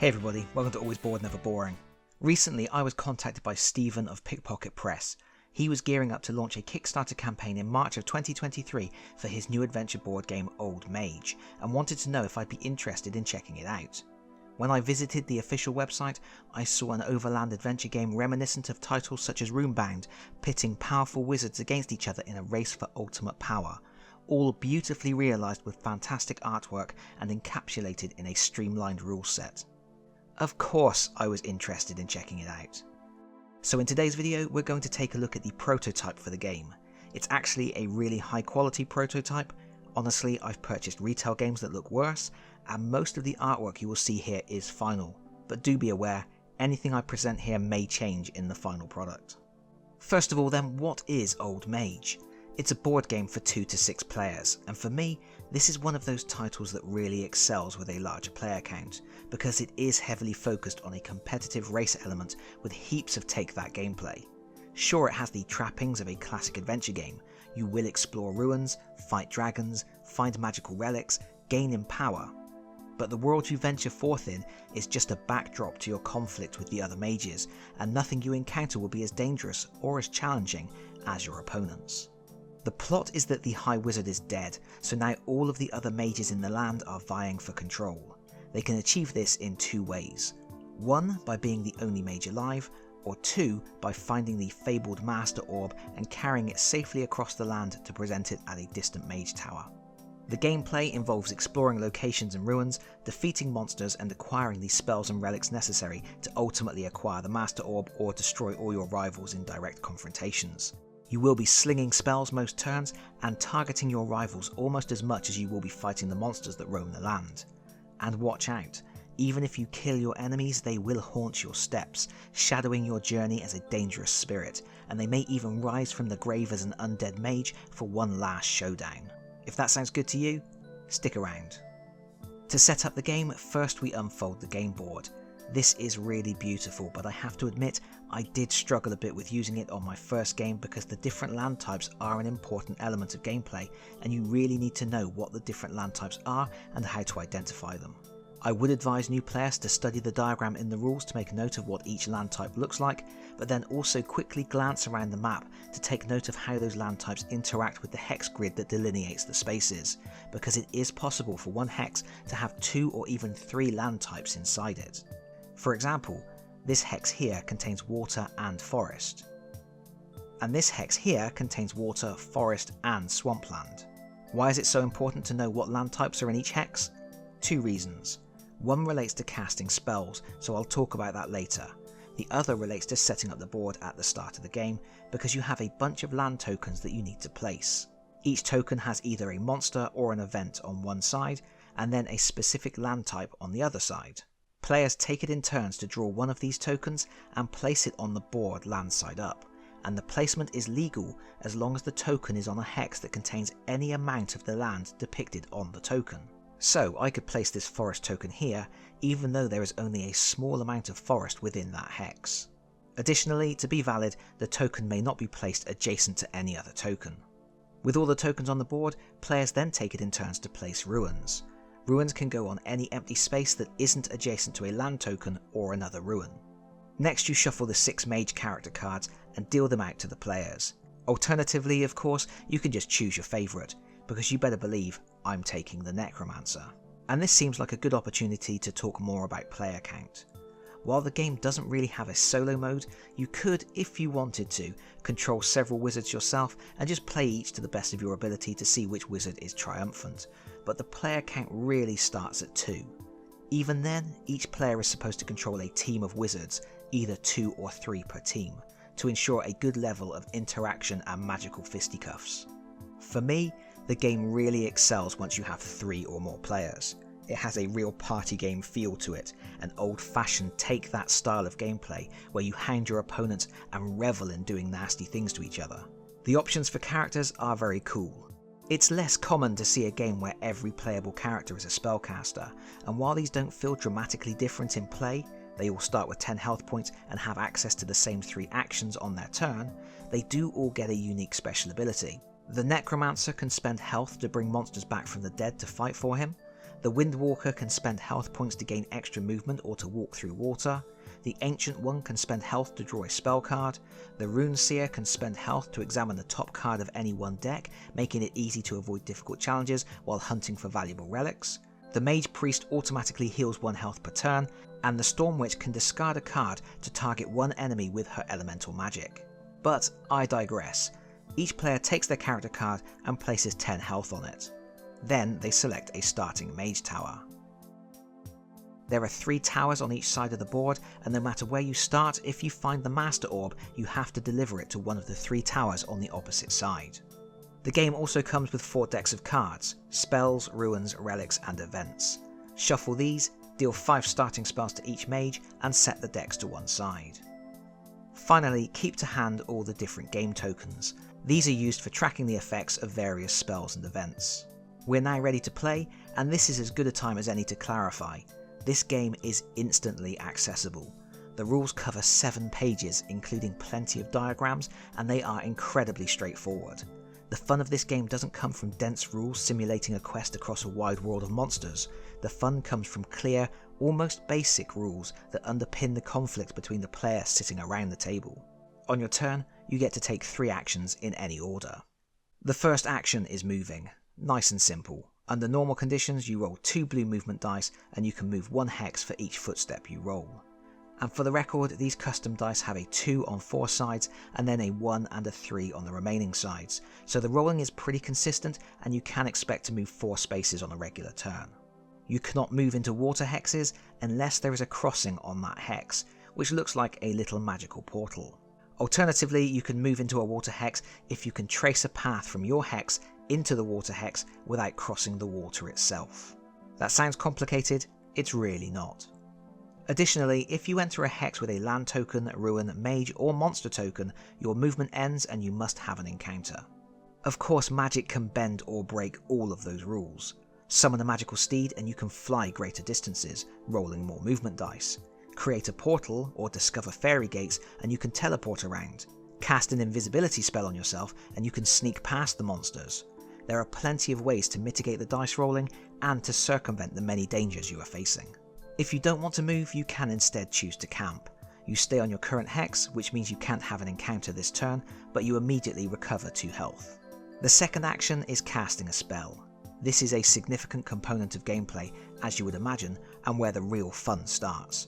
Hey everybody, welcome to Always Bored Never Boring. Recently I was contacted by Stephen of Pickpocket Press. He was gearing up to launch a Kickstarter campaign in March of 2023 for his new adventure board game Old Mage, and wanted to know if I'd be interested in checking it out. When I visited the official website, I saw an Overland adventure game reminiscent of titles such as Runebound, pitting powerful wizards against each other in a race for ultimate power, all beautifully realised with fantastic artwork and encapsulated in a streamlined rule set. Of course I was interested in checking it out. So in today's video we're going to take a look at the prototype for the game. It's actually a really high quality prototype. Honestly, I've purchased retail games that look worse, and most of the artwork you will see here is final, but do be aware, anything I present here may change in the final product. First of all then, what is Old Mage? It's a board game for 2 to 6 players, and for me, this is one of those titles that really excels with a larger player count, because it is heavily focused on a competitive race element with heaps of take-that gameplay. Sure, it has the trappings of a classic adventure game. You will explore ruins, fight dragons, find magical relics, gain in power. But the world you venture forth in is just a backdrop to your conflict with the other mages, and nothing you encounter will be as dangerous or as challenging as your opponents. The plot is that the High Wizard is dead, so now all of the other mages in the land are vying for control. They can achieve this in 2 ways. 1, by being the only mage alive, or 2, by finding the fabled Master Orb and carrying it safely across the land to present it at a distant mage tower. The gameplay involves exploring locations and ruins, defeating monsters and acquiring the spells and relics necessary to ultimately acquire the Master Orb or destroy all your rivals in direct confrontations. You will be slinging spells most turns and targeting your rivals almost as much as you will be fighting the monsters that roam the land. And watch out, even if you kill your enemies, they will haunt your steps, shadowing your journey as a dangerous spirit, and they may even rise from the grave as an undead mage for one last showdown. If that sounds good to you, stick around. To set up the game, first we unfold the game board. This is really beautiful, but I have to admit I did struggle a bit with using it on my first game because the different land types are an important element of gameplay, and you really need to know what the different land types are and how to identify them. I would advise new players to study the diagram in the rules to make note of what each land type looks like, but then also quickly glance around the map to take note of how those land types interact with the hex grid that delineates the spaces, because it is possible for one hex to have 2 or even 3 land types inside it. For example, this hex here contains water and forest. And this hex here contains water, forest and swampland. Why is it so important to know what land types are in each hex? 2 reasons. One relates to casting spells, so I'll talk about that later. The other relates to setting up the board at the start of the game, because you have a bunch of land tokens that you need to place. Each token has either a monster or an event on one side, and then a specific land type on the other side. Players take it in turns to draw one of these tokens and place it on the board land side up, and the placement is legal as long as the token is on a hex that contains any amount of the land depicted on the token. So I could place this forest token here even though there is only a small amount of forest within that hex. Additionally, to be valid, the token may not be placed adjacent to any other token. With all the tokens on the board, players then take it in turns to place ruins. Ruins can go on any empty space that isn't adjacent to a land token or another ruin. Next you shuffle the 6 mage character cards and deal them out to the players. Alternatively, of course, you can just choose your favourite, because you better believe I'm taking the Necromancer. And this seems like a good opportunity to talk more about player count. While the game doesn't really have a solo mode, you could, if you wanted to, control several wizards yourself and just play each to the best of your ability to see which wizard is triumphant, but the player count really starts at 2. Even then, each player is supposed to control a team of wizards, either 2 or 3 per team, to ensure a good level of interaction and magical fisticuffs. For me, the game really excels once you have 3 or more players. It has a real party game feel to it, an old-fashioned take-that style of gameplay where you hound your opponents and revel in doing nasty things to each other. The options for characters are very cool. It's less common to see a game where every playable character is a spellcaster, and while these don't feel dramatically different in play, they all start with 10 health points and have access to the same 3 actions on their turn, they do all get a unique special ability. The Necromancer can spend health to bring monsters back from the dead to fight for him. The Windwalker can spend health points to gain extra movement or to walk through water. The Ancient One can spend health to draw a spell card. The Rune Seer can spend health to examine the top card of any one deck, making it easy to avoid difficult challenges while hunting for valuable relics. The Mage Priest automatically heals 1 health per turn, and the Storm Witch can discard a card to target one enemy with her elemental magic. But I digress. Each player takes their character card and places 10 health on it. Then they select a starting Mage Tower. There are 3 towers on each side of the board, and no matter where you start, if you find the Master Orb, you have to deliver it to one of the 3 towers on the opposite side. The game also comes with 4 decks of cards: spells, ruins, relics, and events. Shuffle these, deal 5 starting spells to each mage, and set the decks to one side. Finally, keep to hand all the different game tokens. These are used for tracking the effects of various spells and events. We're now ready to play, and this is as good a time as any to clarify. This game is instantly accessible. The rules cover 7 pages, including plenty of diagrams, and they are incredibly straightforward. The fun of this game doesn't come from dense rules simulating a quest across a wide world of monsters. The fun comes from clear, almost basic rules that underpin the conflict between the players sitting around the table. On your turn, you get to take 3 actions in any order. The first action is moving. Nice and simple. Under normal conditions, you roll 2 blue movement dice, and you can move 1 hex for each footstep you roll. And for the record, these custom dice have a 2 on 4 sides, and then a 1 and a 3 on the remaining sides, so the rolling is pretty consistent, and you can expect to move 4 spaces on a regular turn. You cannot move into water hexes unless there is a crossing on that hex, which looks like a little magical portal. Alternatively, you can move into a water hex if you can trace a path from your hex into the water hex without crossing the water itself. That sounds complicated, it's really not. Additionally, if you enter a hex with a land token, ruin, mage or monster token, your movement ends and you must have an encounter. Of course, magic can bend or break all of those rules. Summon a magical steed and you can fly greater distances, rolling more movement dice. Create a portal or discover fairy gates and you can teleport around. Cast an invisibility spell on yourself and you can sneak past the monsters. There are plenty of ways to mitigate the dice rolling and to circumvent the many dangers you are facing. If you don't want to move, you can instead choose to camp. You stay on your current hex, which means you can't have an encounter this turn, but you immediately recover 2 health. The second action is casting a spell. This is a significant component of gameplay, as you would imagine, and where the real fun starts.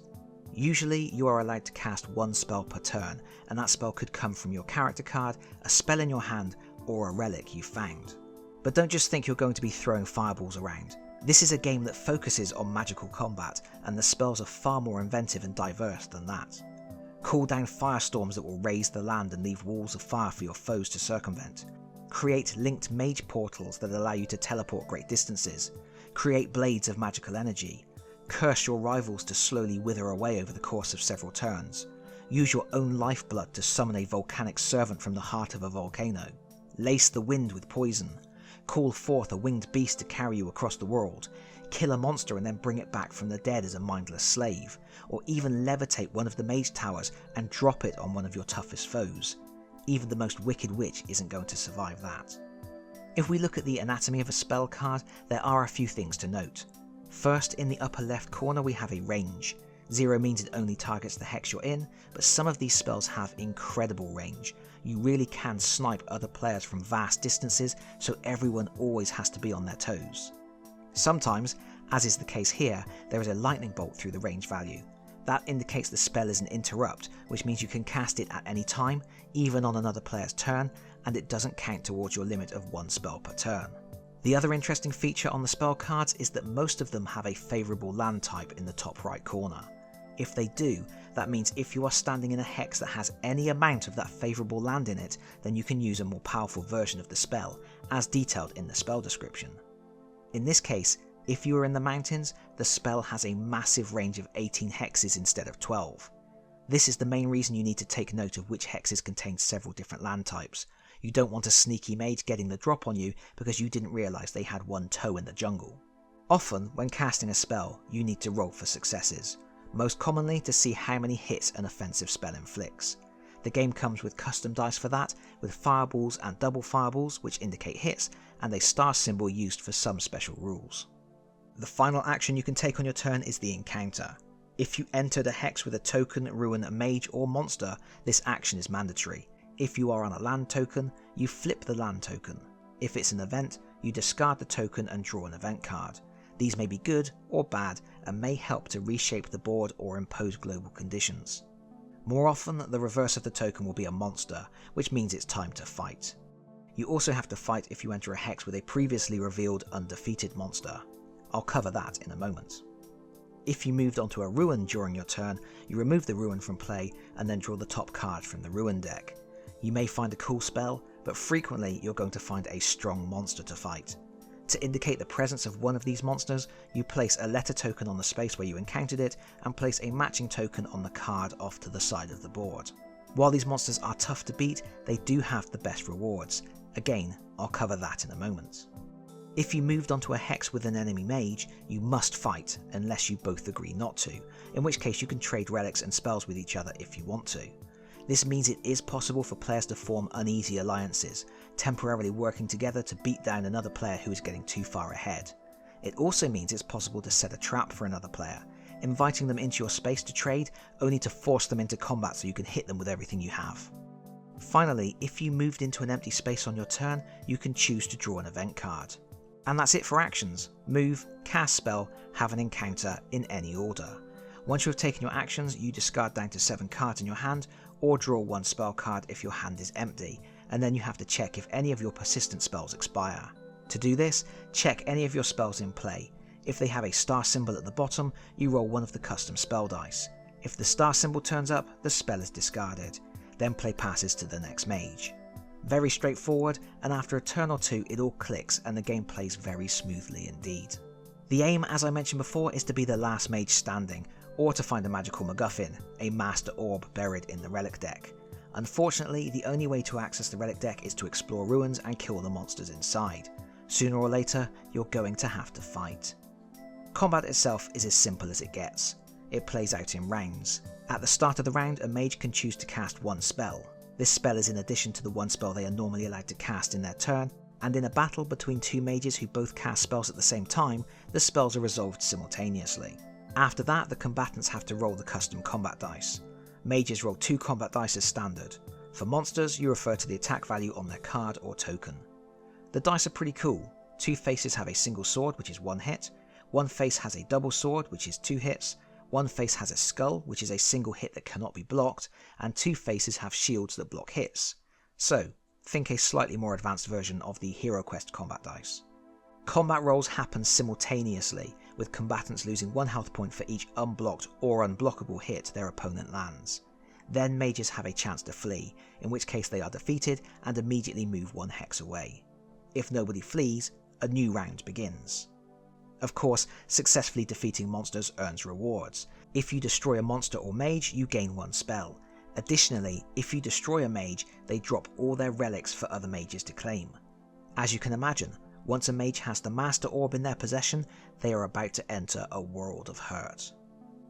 Usually, you are allowed to cast 1 spell per turn, and that spell could come from your character card, a spell in your hand, or a relic you found. But don't just think you're going to be throwing fireballs around. This is a game that focuses on magical combat, and the spells are far more inventive and diverse than that. Call down firestorms that will raise the land and leave walls of fire for your foes to circumvent. Create linked mage portals that allow you to teleport great distances. Create blades of magical energy. Curse your rivals to slowly wither away over the course of several turns. Use your own lifeblood to summon a volcanic servant from the heart of a volcano. Lace the wind with poison. Call forth a winged beast to carry you across the world. Kill a monster and then bring it back from the dead as a mindless slave. Or even levitate one of the mage towers and drop it on one of your toughest foes. Even the most wicked witch isn't going to survive that. If we look at the anatomy of a spell card, there are a few things to note. First, in the upper left corner we have a range. 0 means it only targets the hex you're in, but some of these spells have incredible range. You really can snipe other players from vast distances, so everyone always has to be on their toes. Sometimes, as is the case here, there is a lightning bolt through the range value. That indicates the spell is an interrupt, which means you can cast it at any time, even on another player's turn, and it doesn't count towards your limit of 1 spell per turn. The other interesting feature on the spell cards is that most of them have a favourable land type in the top right corner. If they do, that means if you are standing in a hex that has any amount of that favourable land in it, then you can use a more powerful version of the spell, as detailed in the spell description. In this case, if you are in the mountains, the spell has a massive range of 18 hexes instead of 12. This is the main reason you need to take note of which hexes contain several different land types. You don't want a sneaky mage getting the drop on you because you didn't realise they had 1 toe in the jungle. Often, when casting a spell, you need to roll for successes, most commonly to see how many hits an offensive spell inflicts. The game comes with custom dice for that, with fireballs and double fireballs which indicate hits, and a star symbol used for some special rules. The final action you can take on your turn is the encounter. If you entered a hex with a token, ruin, mage or monster, this action is mandatory. If you are on a land token, you flip the land token. If it's an event, you discard the token and draw an event card. These may be good or bad and may help to reshape the board or impose global conditions. More often, the reverse of the token will be a monster, which means it's time to fight. You also have to fight if you enter a hex with a previously revealed undefeated monster. I'll cover that in a moment. If you moved onto a ruin during your turn, you remove the ruin from play and then draw the top card from the ruin deck. You may find a cool spell, but frequently you're going to find a strong monster to fight. To indicate the presence of one of these monsters, you place a letter token on the space where you encountered it and place a matching token on the card off to the side of the board. While these monsters are tough to beat, they do have the best rewards. Again, I'll cover that in a moment. If you moved onto a hex with an enemy mage, you must fight unless you both agree not to, in which case you can trade relics and spells with each other if you want to. This means it is possible for players to form uneasy alliances, temporarily working together to beat down another player who is getting too far ahead. It also means it's possible to set a trap for another player, inviting them into your space to trade, only to force them into combat so you can hit them with everything you have. Finally, if you moved into an empty space on your turn, you can choose to draw an event card. And that's it for actions. Move, cast spell, have an encounter in any order. Once you have taken your actions, you discard down to 7 cards in your hand, or draw 1 spell card if your hand is empty, and then you have to check if any of your persistent spells expire. To do this, check any of your spells in play. If they have a star symbol at the bottom, you roll one of the custom spell dice. If the star symbol turns up, the spell is discarded. Then play passes to the next mage. Very straightforward, and after a turn or two it all clicks and the game plays very smoothly indeed. The aim, as I mentioned before, is to be the last mage standing, or to find a magical MacGuffin, a master orb buried in the relic deck. Unfortunately, the only way to access the relic deck is to explore ruins and kill the monsters inside. Sooner or later, you're going to have to fight. Combat itself is as simple as it gets. It plays out in rounds. At the start of the round, a mage can choose to cast 1 spell. This spell is in addition to the 1 spell they are normally allowed to cast in their turn, and in a battle between 2 mages who both cast spells at the same time, the spells are resolved simultaneously. After that, the combatants have to roll the custom combat dice. Mages roll 2 combat dice as standard. For monsters, you refer to the attack value on their card or token. The dice are pretty cool. 2 faces have a single sword, which is 1 hit, 1 face has a double sword, which is 2 hits, 1 face has a skull, which is a single hit that cannot be blocked, and 2 faces have shields that block hits. So, think a slightly more advanced version of the Hero Quest combat dice. Combat rolls happen simultaneously, with combatants losing 1 health point for each unblocked or unblockable hit their opponent lands. Then mages have a chance to flee, in which case they are defeated and immediately move 1 hex away. If nobody flees, a new round begins. Of course, successfully defeating monsters earns rewards. If you destroy a monster or mage, you gain 1 spell. Additionally, if you destroy a mage, they drop all their relics for other mages to claim. As you can imagine, once a mage has the Master Orb in their possession, they are about to enter a world of hurt.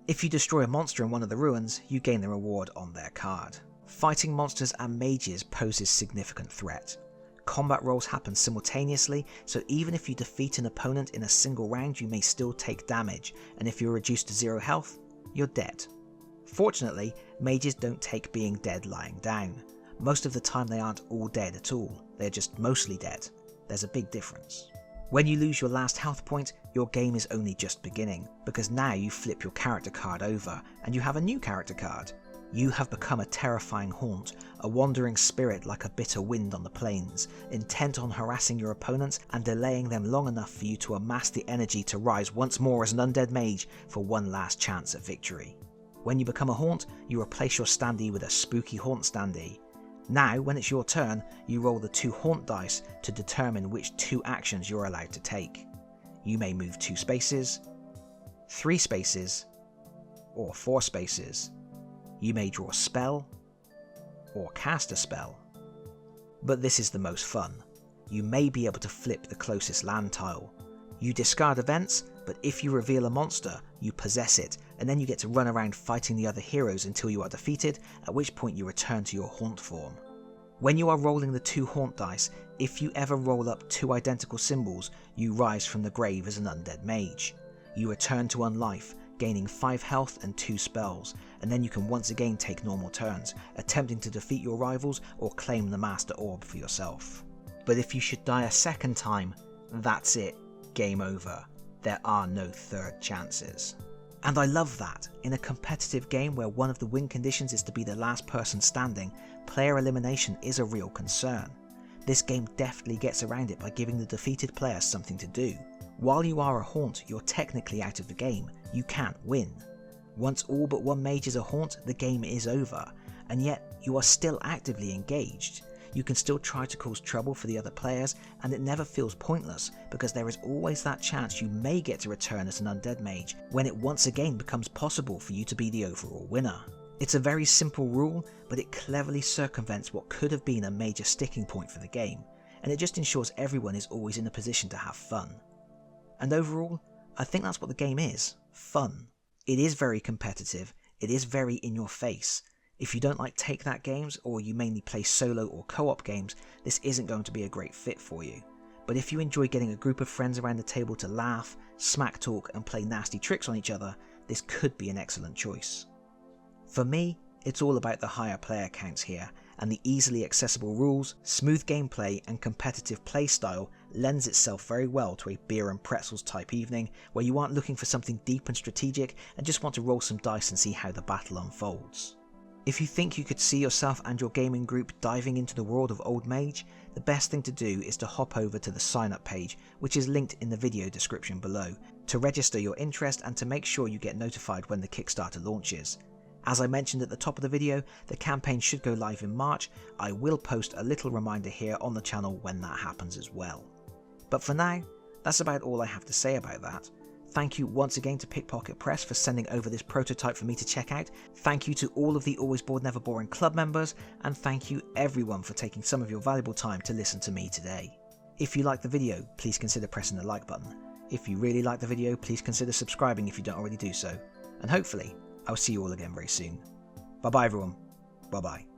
If you destroy a monster in one of the ruins, you gain the reward on their card. Fighting monsters and mages poses significant threat. Combat rolls happen simultaneously, so even if you defeat an opponent in a single round, you may still take damage, and if you're reduced to 0 health, you're dead. Fortunately, mages don't take being dead lying down. Most of the time they aren't all dead at all, they're just mostly dead. There's a big difference. When you lose your last health point, your game is only just beginning, because now you flip your character card over, and you have a new character card. You have become a terrifying haunt, a wandering spirit like a bitter wind on the plains, intent on harassing your opponents and delaying them long enough for you to amass the energy to rise once more as an undead mage for 1 last chance at victory. When you become a haunt, you replace your standee with a spooky haunt standee. Now, when it's your turn, you roll the 2 haunt dice to determine which 2 actions you're allowed to take. You may move 2 spaces, 3 spaces, or 4 spaces. You may draw a spell, or cast a spell. But this is the most fun. You may be able to flip the closest land tile. You discard events, but if you reveal a monster, you possess it, and then you get to run around fighting the other heroes until you are defeated, at which point you return to your haunt form. When you are rolling the 2 haunt dice, if you ever roll up 2 identical symbols, you rise from the grave as an undead mage. You return to unlife, gaining 5 health and 2 spells, and then you can once again take normal turns, attempting to defeat your rivals or claim the Master Orb for yourself. But if you should die a second time, that's it, game over. There are no third chances. And I love that. In a competitive game where one of the win conditions is to be the last person standing, player elimination is a real concern. This game deftly gets around it by giving the defeated player something to do. While you are a haunt, you're technically out of the game. You can't win. Once all but one mage is a haunt, the game is over, and yet you are still actively engaged. You can still try to cause trouble for the other players, and it never feels pointless because there is always that chance you may get to return as an undead mage when it once again becomes possible for you to be the overall winner. It's a very simple rule, but it cleverly circumvents what could have been a major sticking point for the game, and it just ensures everyone is always in a position to have fun. And overall, I think that's what the game is, fun. It is very competitive, it is very in your face. If you don't like take-that games, or you mainly play solo or co-op games, this isn't going to be a great fit for you. But if you enjoy getting a group of friends around the table to laugh, smack talk and play nasty tricks on each other, this could be an excellent choice. For me, it's all about the higher player counts here, and the easily accessible rules, smooth gameplay and competitive play style lends itself very well to a beer and pretzels type evening where you aren't looking for something deep and strategic and just want to roll some dice and see how the battle unfolds. If you think you could see yourself and your gaming group diving into the world of Old Mage, the best thing to do is to hop over to the sign up page, which is linked in the video description below, to register your interest and to make sure you get notified when the Kickstarter launches. As I mentioned at the top of the video, the campaign should go live in March. I will post a little reminder here on the channel when that happens as well. But for now, that's about all I have to say about that. Thank you once again to Pickpocket Press for sending over this prototype for me to check out. Thank you to all of the Always Bored Never Boring club members, and thank you everyone for taking some of your valuable time to listen to me today. If you liked the video, please consider pressing the like button. If you really liked the video, please consider subscribing if you don't already do so. And hopefully, I'll see you all again very soon. Bye bye everyone. Bye bye.